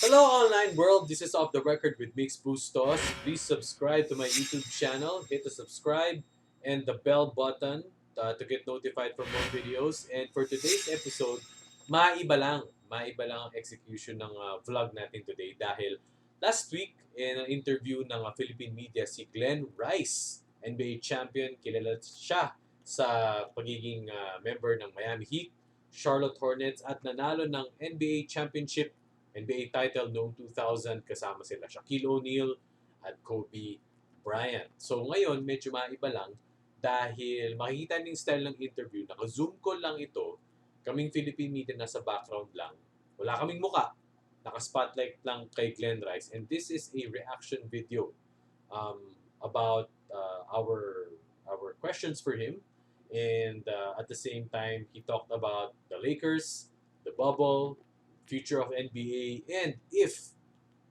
Hello, online world. This is Off the Record with Mix Bustos. Please subscribe to my YouTube channel. Hit the subscribe and the bell button to get notified for more videos. And for today's episode, maiba lang. Maiba lang ang execution ng vlog natin today dahil last week, in an interview ng Philippine media, si Glen Rice, NBA champion, kilala siya sa pagiging member ng Miami Heat, Charlotte Hornets at nanalo ng NBA championship NBA title noong 2000 kasama sila Shaquille O'Neal at Kobe Bryant. So ngayon medyo maiba lang dahil makikita niyo yung style ng interview, naka-zoom call lang ito, kaming Philippine media nasa background lang. Wala kaming muka, naka-spotlight lang kay Glen Rice and this is a reaction video about our questions for him and at the same time he talked about the Lakers, the bubble, future of NBA, and if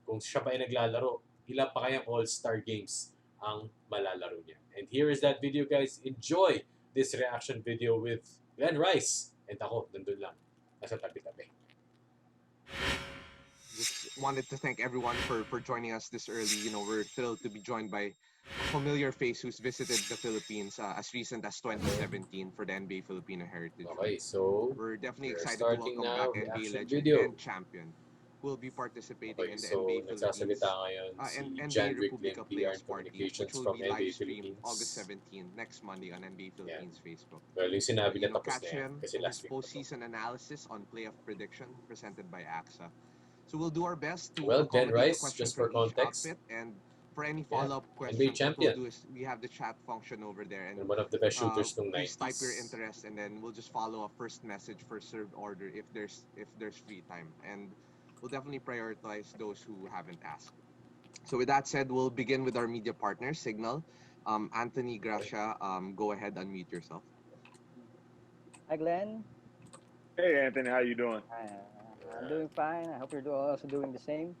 kung siya pa ay naglalaro, ilan pa kayang all-star games ang malalaro niya. And here is that video, guys. Enjoy this reaction video with Glen Rice. And ako, nandun lang. Nasa tabi-tabi. Just wanted to thank everyone for joining us this early. We're thrilled to be joined by a familiar face who's visited the Philippines as recent as 2017 for the NBA Filipino Heritage Okay, Week. so We're definitely we're excited to starting welcome now. back NBA Reaction legend video. and champion who will be participating Okay, in the so NBA Philippines nagsasalita ngayon si and NBA Jan Rick Lim, Republica PR Playoffs and Party, Communications which will from be NBA live streamed August Philippines. 17 next Monday on NBA Philippines Facebook. Well, yung sinabi niya tapos Catch na yan him kasi and his last week pa to. postseason analysis on Playoff Prediction presented by AXA. So we'll do our best to Well, Glen accommodate the Rice, questions just for from each context, outfit, and for any yeah, follow-up NBA questions, what we'll champion do is we have the chat function over there, and and one of the best shooters nung please type your 90s. interest, and then we'll just follow a first message for served order if there's free time, and we'll definitely prioritize those who haven't asked. So with that said, we'll begin with our media partner, Signal. Anthony Gracia, go ahead, unmute yourself. Hi, Glenn. Hey, Anthony, how you doing? I'm doing fine. I hope you're also doing the same.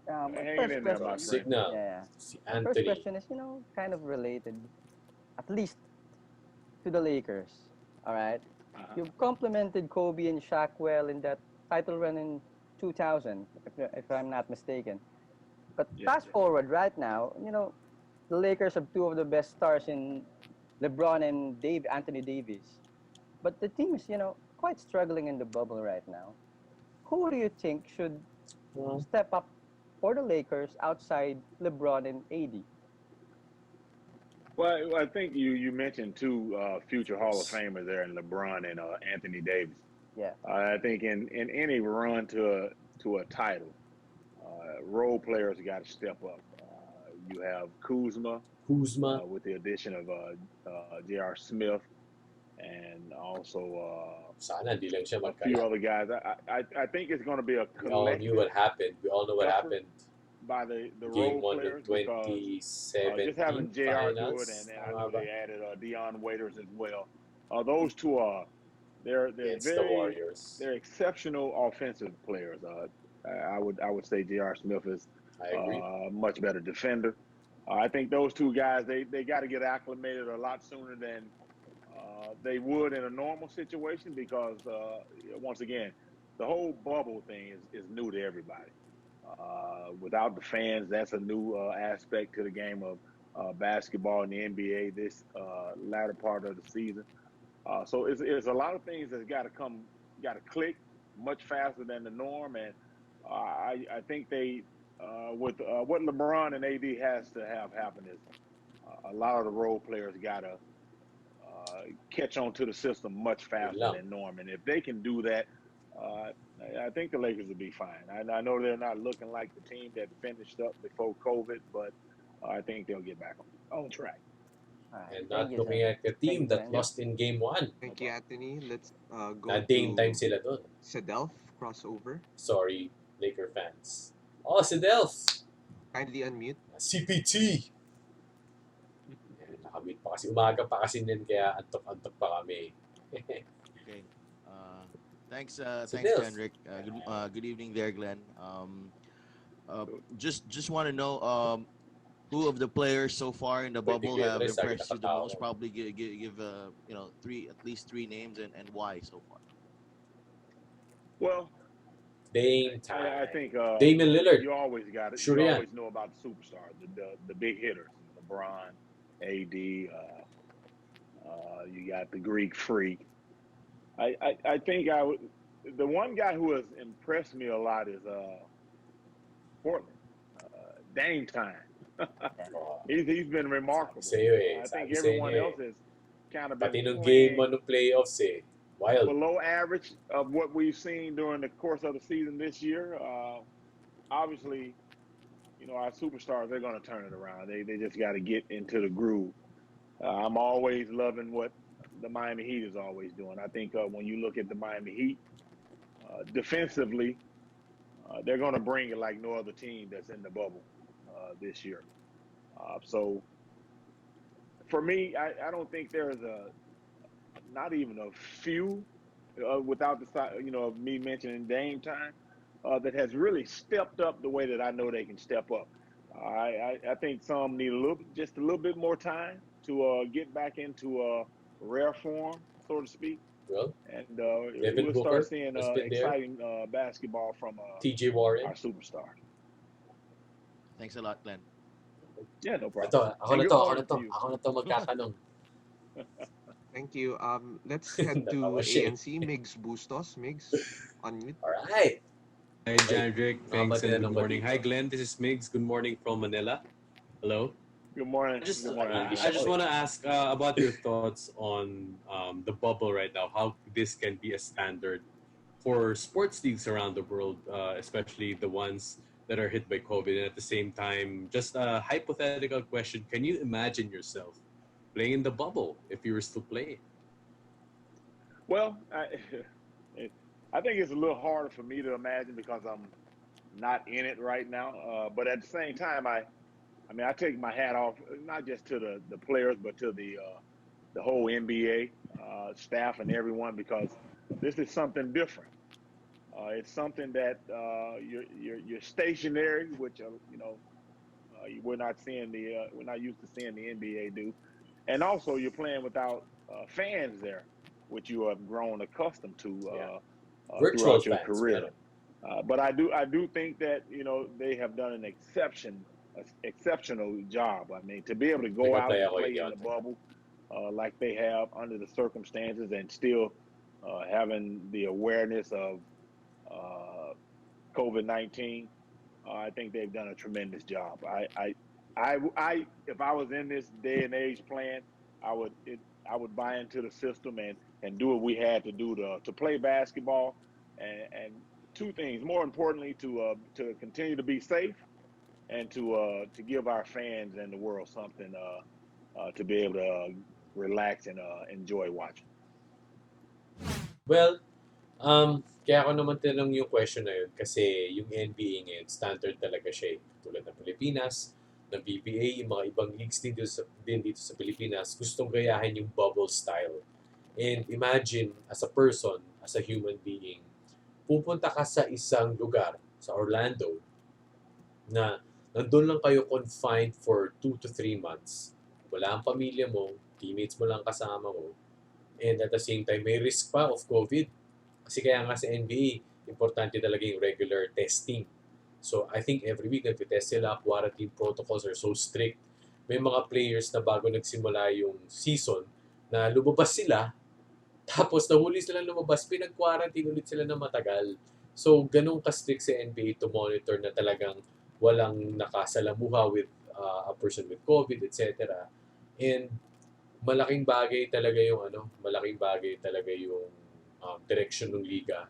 My Hanging first in there, my question, friend. Signal, yeah, si my first Anthony. question is, kind of related, at least to the Lakers. All right, Uh-huh. you've complimented Kobe and Shaq well in that title run in 2000, if I'm not mistaken. But Yeah, fast yeah. forward right now, the Lakers have two of the best stars in LeBron and Anthony Davis. But the team is, quite struggling in the bubble right now. Who do you think should Well, step up for the Lakers outside LeBron and AD? Well, I think you mentioned two future Hall of Famers there in LeBron and Anthony Davis. Yeah. I think in any run to a title, role players got to step up. You have Kuzma Kuzma, with the addition of J.R. Smith and also sana di lang siya a few magkalat. other guys. I think it's going to be a We all knew what collective happened. We all know what effort happened. by the Game role 1 ng players because just 2017 having Jr. do it, finals. and I Tama know ba? they added Dion Waiters as well. Those two are Against the Warriors. they're exceptional offensive players. I would say J.R. Smith is I agree. a much better defender. I think those two guys they got to get acclimated a lot sooner than they would in a normal situation because once again, the whole bubble thing is new to everybody. Without the fans, that's a new aspect to the game of basketball in the NBA this latter part of the season. So it's a lot of things that's got to click much faster than the norm, and I think they with what LeBron and AD has to have happen is a lot of the role players got to catch on to the system much Yun faster lang. than norm, and if they can do that, uh, I think the Lakers will be fine. I know they're not looking like the team that finished up before COVID, but I think they'll get back on track. All right. And Thank not you, looking sir. at the Thank team you, that Glenn. lost in game 1. Thank you, Anthony. Let's go Na-dame time to sila dun. Sedelf crossover. Sorry, Laker fans. Oh, si Delph! Kindly unmute. CPT! Nakamit pa kasi. Umaga pa kasi din kaya antok-antok pa kami. Okay. Thanks, So, thanks, Dilf. Henrik. Good evening there, Glenn. Just want to know who of the players so far in the Pwede bubble Glen have Rice, lagi impressed you the nakatawa. most? Probably give at least three names and why so far. Well, Playing I time. think Damian Lillard. you always got it. Sure You yan. always know about the superstars, the big hitters, LeBron, AD. You got the Greek Freak. I think the one guy who has impressed me a lot is Portland, Dame Time. Yeah. Oh, He's been sabi remarkable. sa'yo eh. I think Sabi sa inyo everyone eh. else has kind of Pati been nung game mo playing nung playoffs eh. Wild. below average of what we've seen during the course of the season this year. Obviously, our superstars, they're going to turn it around. They just got to get into the groove. I'm always loving what the Miami Heat is always doing. I think when you look at the Miami Heat defensively, they're going to bring it like no other team that's in the bubble this year. So for me, I don't think there's not even a few without the of me mentioning Dame Time that has really stepped up the way that I know they can step up. I think some need just a little bit more time to get back into rare form, so to speak, Well, and Devin we'll start Booker seeing has been there. exciting basketball from TJ Warren. our superstars. Thanks a lot, Glenn. Yeah, no problem. Ito, ako And na good to, ako na morning to. to you. Ako na to magtatanong. Thank you. Let's head to Natawa siya eh. ANC. Migs Bustos. Migs, unmute. Alright. Hi, Okay. Jandrick. Mga Thanks and tinanong good ko morning. dito. Hi, Glenn. This is Migs. Good morning from Manila. Hello. Good morning. I just Good morning. English I ako just eh. want to ask about your thoughts on the bubble right now. How this can be a standard for sports leagues around the world, especially the ones that are hit by COVID. And at the same time, just a hypothetical question: can you imagine yourself playing in the bubble if you were still playing? Well, I think it's a little harder for me to imagine because I'm not in it right now. But at the same time, I mean, I take my hat off not just to the players, but to the whole NBA staff and everyone because this is something different. It's something that you're stationary, which we're not used to seeing the NBA do, and also you're playing without fans there, which you have grown accustomed to Yeah. Virtual throughout your fans, career. meron. But I do think that they have done an exceptional job. I mean, to be able to go out Nag-apply and ako play in the idiote. bubble like they have under the circumstances and still having the awareness of uh, COVID-19, I think they've done a tremendous job. If I was in this day and age playing, I would I would buy into the system and do what we had to do to play basketball, and two things. More importantly, to continue to be safe and to give our fans and the world something to be able to relax and enjoy watching. Well, kaya ako naman tinanong yung question na yun kasi yung NBA ngayon, standard talaga siya eh. Tulad ng Pilipinas, ng PBA, yung mga ibang leagues din dito sa Pilipinas, gustong gayahin yung bubble style. And imagine, as a person, as a human being, pupunta ka sa isang lugar, sa Orlando, na nandun lang kayo confined for 2 to 3 months. Wala ang pamilya mo, teammates mo lang kasama mo, and at the same time, may risk pa of COVID. Kasi kaya nga sa NBA, importante talaga yung regular testing. So I think every week nag-test sila, quarantine protocols are so strict. May mga players na bago nagsimula yung season na lumabas sila, tapos nahuli sila lumabas, pinag-quarantine ulit sila na matagal. So ganun ka-strict sa NBA to monitor na talagang walang nakasalamuha with a person with COVID, etc. And malaking bagay talaga yung direction ng liga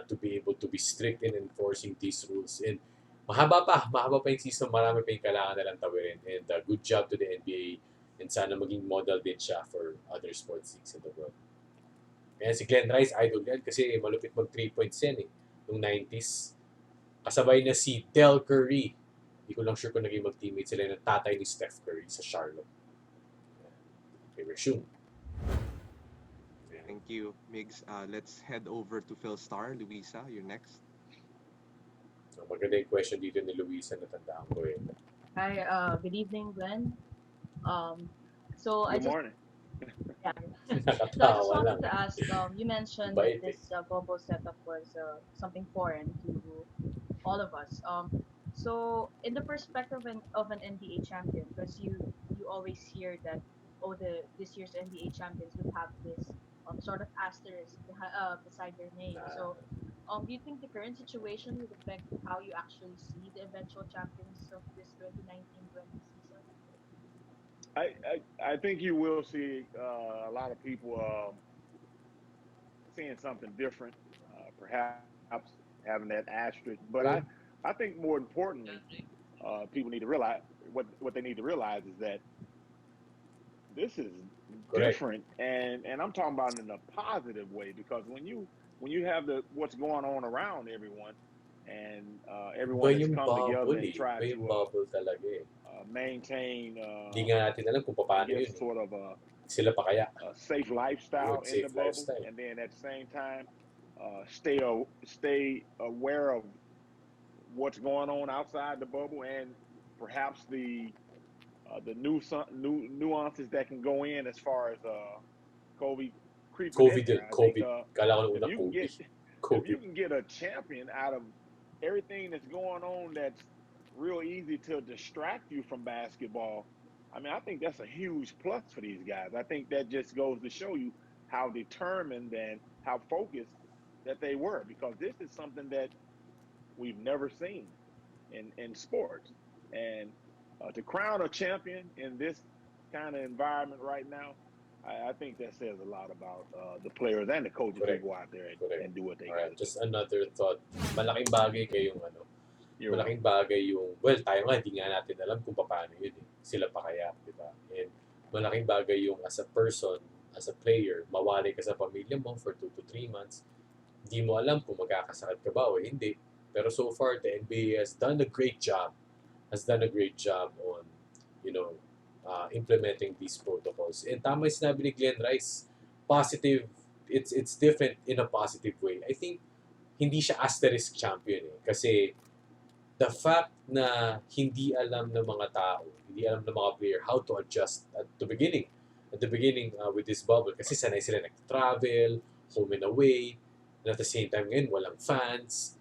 to be able to be strict in enforcing these rules. And mahaba pa yung season, marami pa yung kailangan nalang tawirin. And good job to the NBA and sana maging model din siya for other sports leagues in the world. Kaya si Glen Rice, idol yan kasi malupit mag 3 points yan eh, noong 90s. Kasabay na si Del Curry. Hindi ko lang sure kung naging mag-teammate sila ng tatay ni Steph Curry sa Charlotte. Okay, resume. Thank you, Migs. Let's head over to Phil Star. Luisa, you're next. So, maganda yung question dito ni Luisa, natandaan ko eh. Hi, good evening, Glenn. Um, so I Good just morning. Yeah. So I just Nakatawa lang wanted to eh. ask, you mentioned that Bait eh. this bubble setup was something foreign to all of us. So in the perspective of an NBA champion, because you always hear that oh this year's NBA champions would have this sort of asterisk beside their name. Ah, So do you think the current situation would affect how you actually see the eventual champions of this 2019-20 season? I think you will see a lot of people seeing something different, perhaps having that asterisk. But mm, I think more importantly, people need to realize what they need to realize is that this is correct. different, and I'm talking about in a positive way because when you have the what's going on around everyone, and Iba everyone has yung come together bubble and eh. Iba tried yung to bubble talaga eh. maintain, Hindi nga natin alam kung I paano guess, yun eh. sort of Sila pa kaya? a safe Yun, lifestyle in the safe bubble, lifestyle. and then at the same time, stay aware of what's going on outside the bubble, and perhaps the new nuances that can go in as far as Kobe creeping in COVID there. yun, I think COVID. Kala ko nung if una you can Kobe. get if you COVID. can get a champion out of everything that's going on, that's real easy to distract you from basketball. I mean, I think that's a huge plus for these guys. I think that just goes to show you how determined and how focused that they were, because this is something that we've never seen in sports. And to crown a champion in this kind of environment right now, I think that says a lot about the players and the coaches who Correct. go out there Correct. and do what they got Alright, to do. just another thought. Malaking bagay kayong ano, You're malaking welcome. bagay yung, well, tayo nga, hindi nga natin alam kung paano yun eh. Sila pa kaya, di ba? And malaking bagay yung as a person, as a player, mawalay ka sa pamilya mo for 2 to 3 months. Hindi mo alam kung magkakasakit ka ba o hindi. Pero so far, the NBA has done a great job on, you know, implementing these protocols. And tama yung sinabi ni Glen Rice, positive, it's different in a positive way. I think hindi siya asterisk champion eh. Kasi the fact na hindi alam ng mga tao, hindi alam ng mga player how to adjust at the beginning with this bubble. Kasi sanay sila nag-travel, home and away, and at the same time ngayon, walang fans.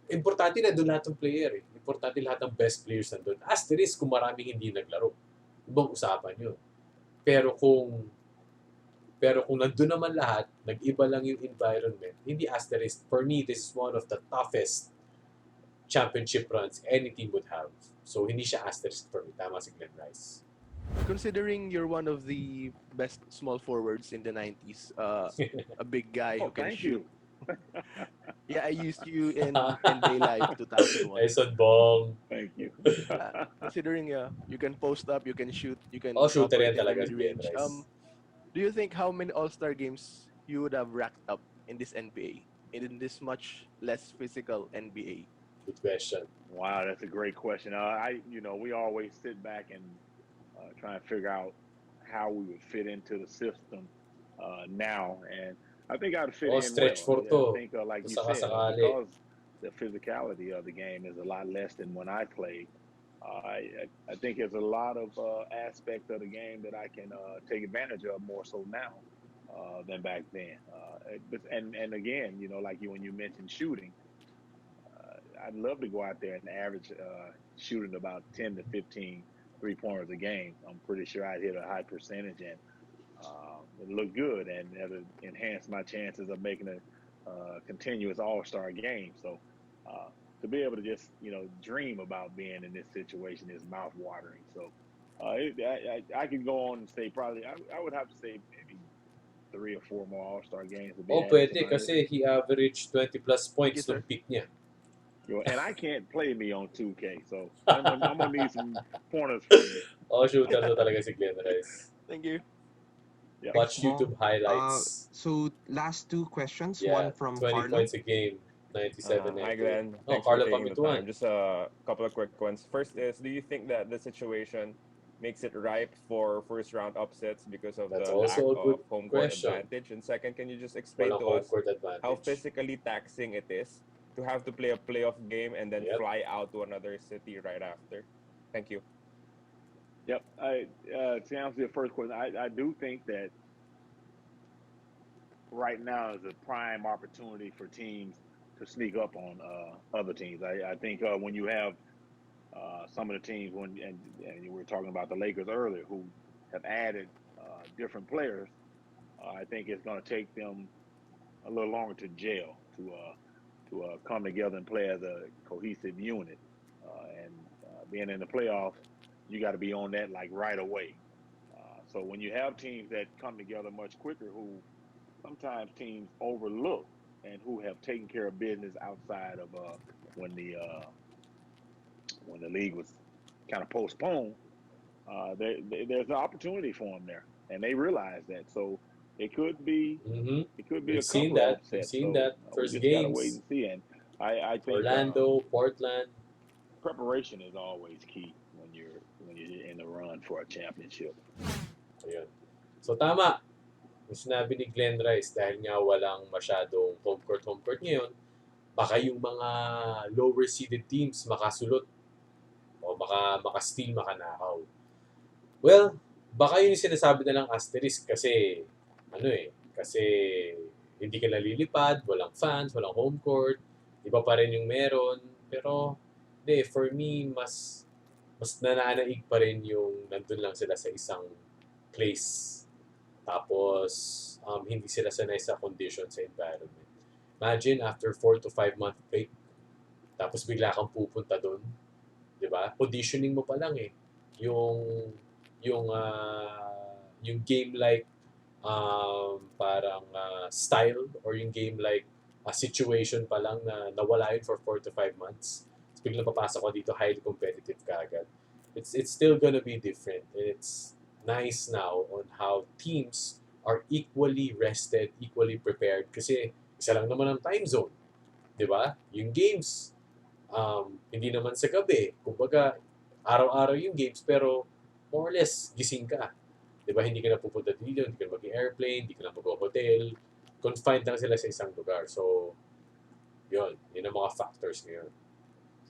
Importante na doon lahat ng player eh. Importante lahat ng best players nandun. Asterisk kung maraming hindi naglaro. Ibang usapan yun. Pero kung pero kung nandun naman lahat, nag-iba lang yung environment, hindi asterisk. For me, this is one of the toughest championship runs any team would have. So, hindi siya asterisk for me. Tama si Glen Rice. Considering you're one of the best small forwards in the 90s, a big guy Oh, who can thank shoot. you. Yeah, I used you in NBA Live 2001. Tyson Bong. Thank you. Considering you can post up, you can shoot, you can Oh, shooter operate yan in the talaga si Glen mid-range. Rice. Do you think how many All-Star games you would have racked up in this NBA, in this much less physical NBA? Good question. Wow, that's a great question. We always sit back and try and figure out how we would fit into the system now, and I think I'd fit Oh, in stretch well. for I to. think, like you said, Saka-sakali. because the physicality of the game is a lot less than when I played. I think there's a lot of aspect of the game that I can take advantage of more so now than back then. And again, like when you mentioned shooting, I'd love to go out there and average shooting about 10 to 15 3 pointers a game. I'm pretty sure I'd hit a high percentage and it look good, and that'll enhance my chances of making a continuous All-Star game. So to be able to just dream about being in this situation is mouth-watering. So I could go on and say probably I would have to say maybe 3 or 4 more All-Star games to be Oh, added to pwede my list. kasi he averaged 20 plus Thank you, points nung sir. peak niya. And I can't play me on 2K, so I'm gonna need some pointers from you. Oh, shooter na talaga si Glen Rice. Thank you. Yeah. Thanks, Watch Bong. YouTube highlights. So last two questions. Yeah, One from 20 Carlo. points a game, 97, Hi, 98. Glenn. Oh, Thanks for Carlo taking the time. Pamituan. Just a couple of quick ones. First is, do you think that the situation makes it ripe for first round upsets because of That's the lack also a good of home court question. advantage? And second, can you just explain Walang to home us court how advantage. physically taxing it is to have to play a playoff game and then Yep. fly out to another city right after? Thank you. Yep. To answer your first question, I do think that right now is a prime opportunity for teams to sneak up on other teams. I think when you have some of the teams and you were talking about the Lakers earlier who have added different players, I think it's going to take them a little longer to gel to come together and play as a cohesive unit. And being in the playoffs, you got to be on that like right away. So when you have teams that come together much quicker, who sometimes teams overlook and who have taken care of business outside of when the uh, when the league was kind of postponed, there's an opportunity for them there, and they realize that. So it could be Mm-hmm. it could be We've a seen couple of that. We've upsets. seen So that. we First just got to wait games, and see. And I think Orlando, Portland. preparation is always key when you're in the run for a championship. Ayun. So tama. Yung sinabi ni Glen Rice, dahil nga walang masyadong home court ngayon, baka yung mga lower seeded teams makasulot o maka-steal, makanakaw. Well, baka yun yung sinasabi na lang asterisk kasi ano kasi hindi ka nalilipad, walang fans, walang home court, iba pa rin yung meron. Pero, hindi, for me, mas nananaig pa rin yung nandun lang sila sa isang place. Tapos, hindi sila sanay sa condition, sa environment. Imagine, after 4 to 5 month break, tapos bigla kang pupunta doon, 'di ba? Conditioning mo pa lang yung yung game like parang style or yung game like situation pa lang na nawala yun for 4 to 5 months. Tapos biglang papasok ko dito, highly competitive ka agad. It's still gonna be different. And it's nice now on how teams are equally rested, equally prepared kasi isa lang naman ang time zone, 'di ba? Yung games hindi naman sa gabi. Kumbaga, araw-araw yung games, pero more or less, gising ka. Di ba? Hindi ka na pupunta dito, hindi ka na mag-airplane, hindi ka na mag-hotel. Confined lang sila sa isang lugar. So, yun. Yun ang mga factors ngayon.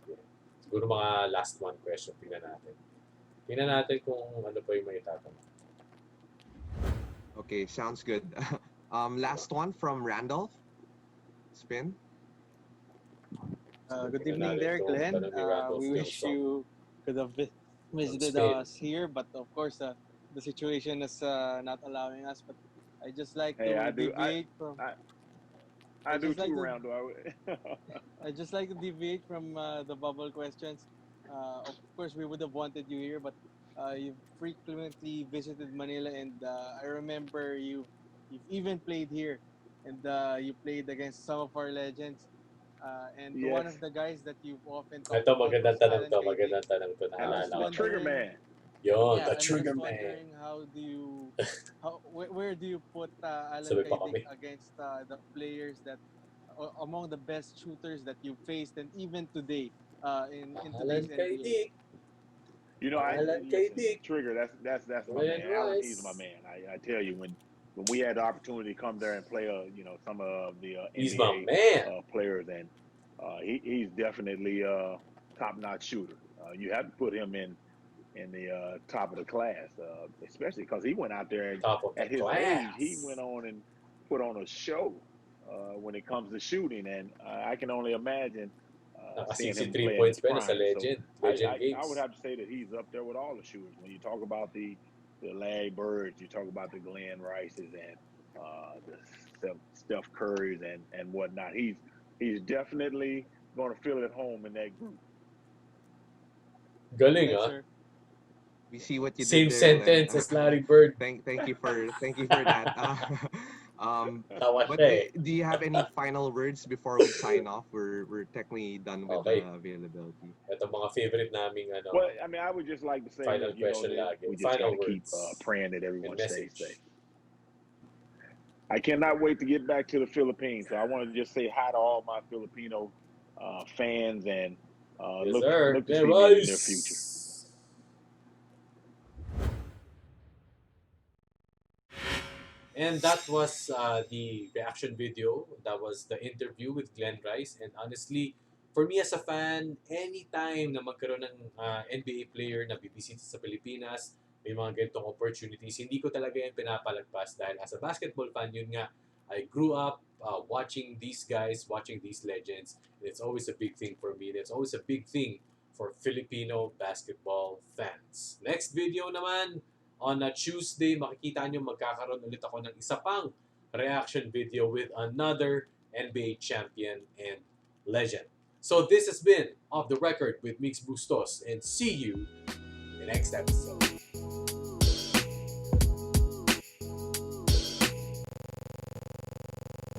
Sige. Siguro mga last one question, tingnan natin. Tingnan natin kung ano pa yung may tatanong. Okay, sounds good. Last one from Randolph. Spin. Good Tingnan evening natin there, kung Glenn. tanong ni Randolph We yung wish you could have visited Spain. us here, but of course, the situation is not allowing us. But I just like Hey, to deviate from. I I do just like too, to. Randall. I just like to deviate from the bubble questions. Of course, we would have wanted you here, but you've frequently visited Manila, and I remember you've even played here, and you played against some of our legends. And one Yes, of the guys that you've often talked Ito, about magandang was tanong Alan to. Kaidik. Magandang tanong to. I'm just Naalala ko the to. trigger wondering, man. Yun, yeah, the I'm trigger just man. wondering where do you put Alan Sabay pa Kaidik kami. against the players that among the best shooters that you faced, and even today in Alan today's kay NBA. Dick. You know, I Alan kay listen. Dick. Trigger, that's my Glen man. Alan, he's my Rice. man. I tell you, when we had the opportunity to come there and play, some of the He's my NBA man. players, and he's definitely a top notch shooter. You have to put him in the top of the class, especially because he went out there and Top of the at his age, he class. went on and put on a show when it comes to shooting, and I can only imagine Naka seeing him 63 play in his points pa yun sa prime. So Legend. Legend I would games. have to say that he's up there with all the shooters. When you talk about the Larry Birds, you talk about the Glen Rices and the Steph Currys and whatnot. He's definitely going to feel at home in that group. Galing Thanks, ah. sir. We see what you did Same there, Glenn. sentence as Larry Bird. Thank you for that. Tawa But siya eh. do you have any final words before we sign off? We're technically done with Okay. the availability. Ito mga favorite naming Well, I mean, I would just like to say, final look, question that lagi. we just got Final to keep words praying that and everyone stays safe. message. I cannot wait to get back to the Philippines. So I want to just say hi to all my Filipino fans and Yes, look sir. look to Glen see me in the near future. Rice. And that was the reaction video. That was the interview with Glen Rice. And honestly, for me as a fan, anytime na magkaroon ng NBA player na bibisita sa Pilipinas, may mga ganitong opportunities, hindi ko talaga yan pinapalagpas dahil as a basketball fan, yun nga, I grew up watching these guys, watching these legends. And it's always a big thing for me. And it's always a big thing for Filipino basketball fans. Next video naman, on a Tuesday, makikita nyo magkakaroon ulit ako ng isa pang reaction video with another NBA champion and legend. So this has been Off the Record with Mix Bustos, and see you in the next episode.